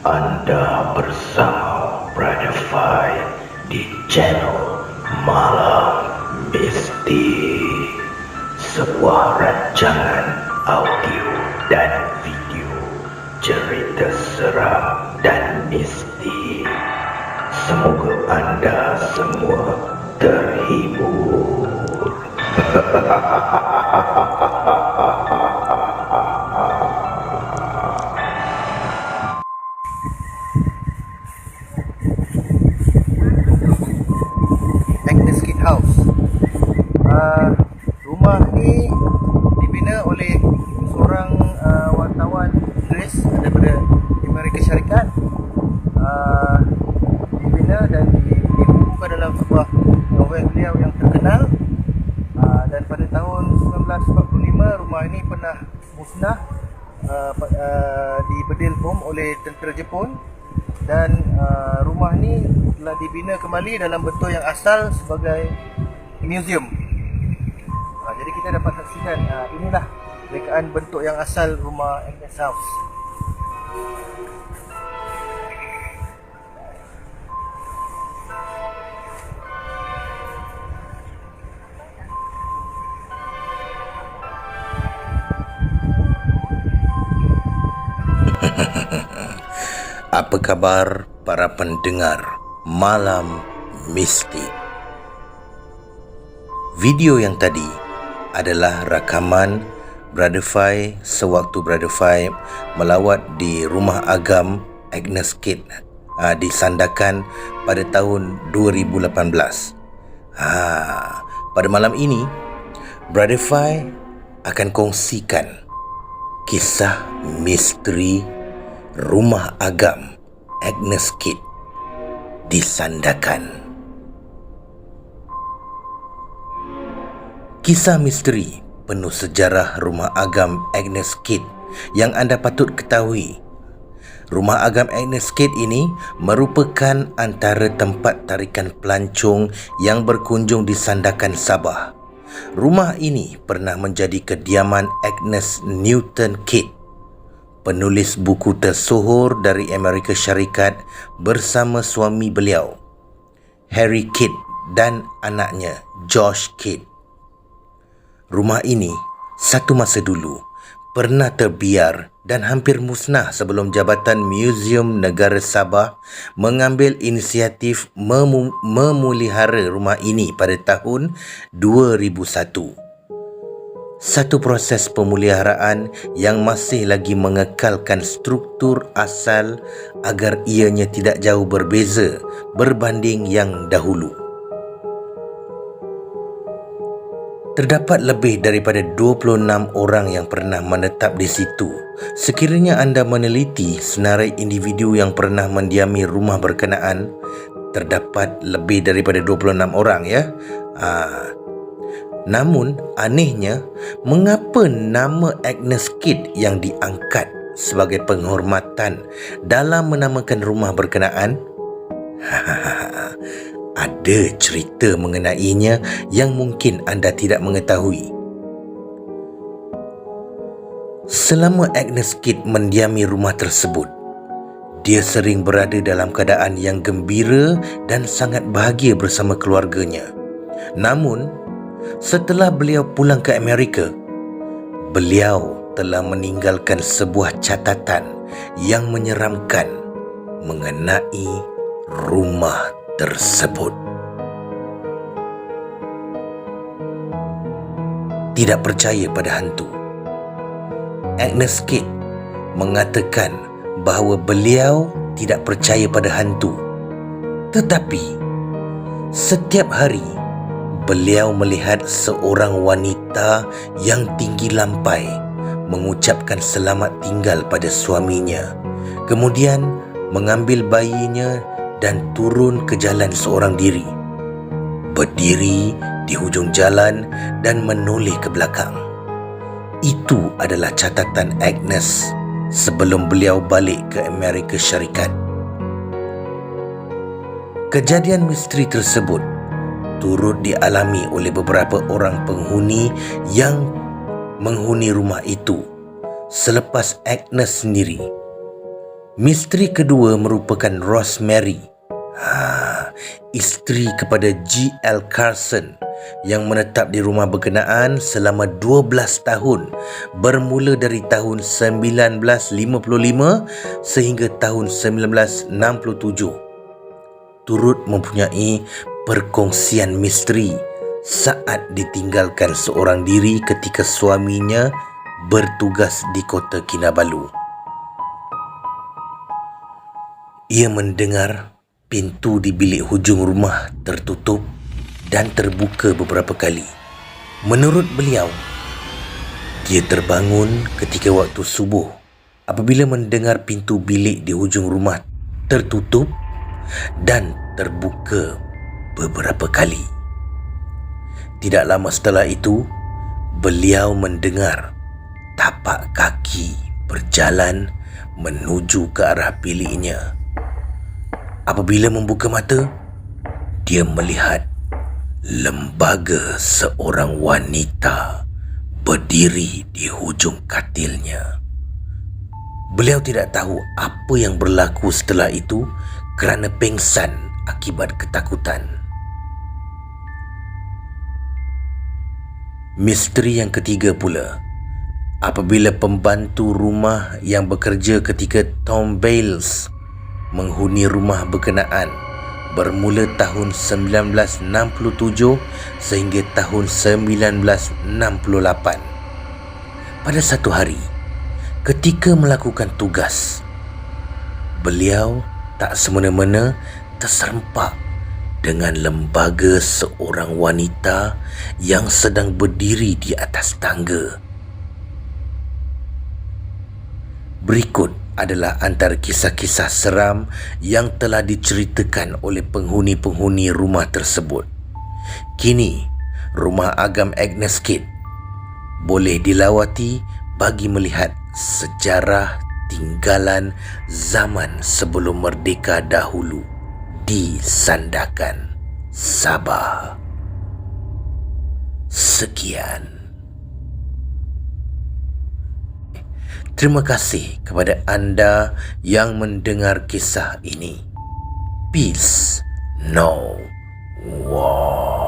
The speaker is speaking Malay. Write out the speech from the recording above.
Anda bersama Brother Fai di channel Malam Mistik, sebuah rancangan audio dan video cerita seram dan mistik. Semoga anda semua terhibur. Agnes Kid House. Rumah ni dibina oleh seorang wartawan Inggeris daripada Amerika Syarikat. Dibina dan dibukukan dalam sebuah novel beliau yang terkenal. Dan pada tahun 1945 rumah ini pernah musnah dibedil bom oleh tentera Jepun. Dan rumah ni telah dibina kembali dalam bentuk yang asal sebagai museum. Jadi kita dapat saksikan inilah rekaan bentuk yang asal rumah Agnes House. Apa kabar para pendengar Malam Mistik? Video yang tadi adalah rakaman Brother Fai sewaktu Brother Fai melawat di rumah agam Agnes Kid di Sandakan pada tahun 2018. Pada malam ini Brother Fai akan kongsikan kisah misteri rumah agam Agnes Kid di Sandakan. Kisah misteri penuh sejarah rumah agam Agnes Kid yang anda patut ketahui. Rumah agam Agnes Kid ini merupakan antara tempat tarikan pelancong yang berkunjung di Sandakan, Sabah. Rumah ini pernah menjadi kediaman Agnes Newton Kid, penulis buku tersohor dari Amerika Syarikat bersama suami beliau, Harry Kid, dan anaknya, Josh Kid. Rumah ini satu masa dulu pernah terbiar dan hampir musnah sebelum Jabatan Muzium Negara Sabah mengambil inisiatif memelihara rumah ini pada tahun 2001. Satu proses pemeliharaan yang masih lagi mengekalkan struktur asal agar ianya tidak jauh berbeza berbanding yang dahulu. Terdapat lebih daripada 26 orang yang pernah menetap di situ. Sekiranya anda meneliti senarai individu yang pernah mendiami rumah berkenaan, terdapat lebih daripada 26 orang ya. Namun anehnya, mengapa nama Agnes Kid yang diangkat sebagai penghormatan dalam menamakan rumah berkenaan? Ada cerita mengenainya yang mungkin anda tidak mengetahui. Selama Agnes Kid mendiami rumah tersebut, dia sering berada dalam keadaan yang gembira dan sangat bahagia bersama keluarganya. Namun, setelah beliau pulang ke Amerika, beliau telah meninggalkan sebuah catatan yang menyeramkan mengenai rumah tersebut. Tidak percaya pada hantu, Agnes Kid mengatakan bahawa beliau tidak percaya pada hantu. Tetapi setiap hari beliau melihat seorang wanita yang tinggi lampai mengucapkan selamat tinggal pada suaminya, kemudian mengambil bayinya dan turun ke jalan seorang diri, berdiri di hujung jalan dan menoleh ke belakang. Itu adalah catatan Agnes sebelum beliau balik ke Amerika Syarikat. Kejadian misteri tersebut turut dialami oleh beberapa orang penghuni yang menghuni rumah itu selepas Agnes sendiri. Misteri kedua merupakan Rosemary, isteri kepada G.L. Carson yang menetap di rumah berkenaan selama 12 tahun bermula dari tahun 1955 sehingga tahun 1967. Turut mempunyai perkongsian misteri saat ditinggalkan seorang diri ketika suaminya bertugas di Kota Kinabalu. Ia mendengar pintu di bilik hujung rumah tertutup dan terbuka beberapa kali. Menurut beliau, dia terbangun ketika waktu subuh apabila mendengar pintu bilik di hujung rumah tertutup dan terbuka beberapa kali. Tidak lama setelah itu, beliau mendengar tapak kaki berjalan menuju ke arah biliknya. Apabila membuka mata, dia melihat lembaga seorang wanita berdiri di hujung katilnya. Beliau tidak tahu apa yang berlaku setelah itu kerana pengsan akibat ketakutan. Misteri yang ketiga pula, apabila pembantu rumah yang bekerja ketika Tom Bales menghuni rumah berkenaan bermula tahun 1967 sehingga tahun 1968. Pada satu hari, ketika melakukan tugas, beliau tak semena-mena terserempak dengan lembaga seorang wanita yang sedang berdiri di atas tangga. Berikut adalah antara kisah-kisah seram yang telah diceritakan oleh penghuni-penghuni rumah tersebut. Kini, rumah agam Agnes Kidd boleh dilawati bagi melihat sejarah tinggalan zaman sebelum merdeka dahulu di Sandakan, Sabah. Sekian. Terima kasih kepada anda yang mendengar kisah ini. Peace, no war.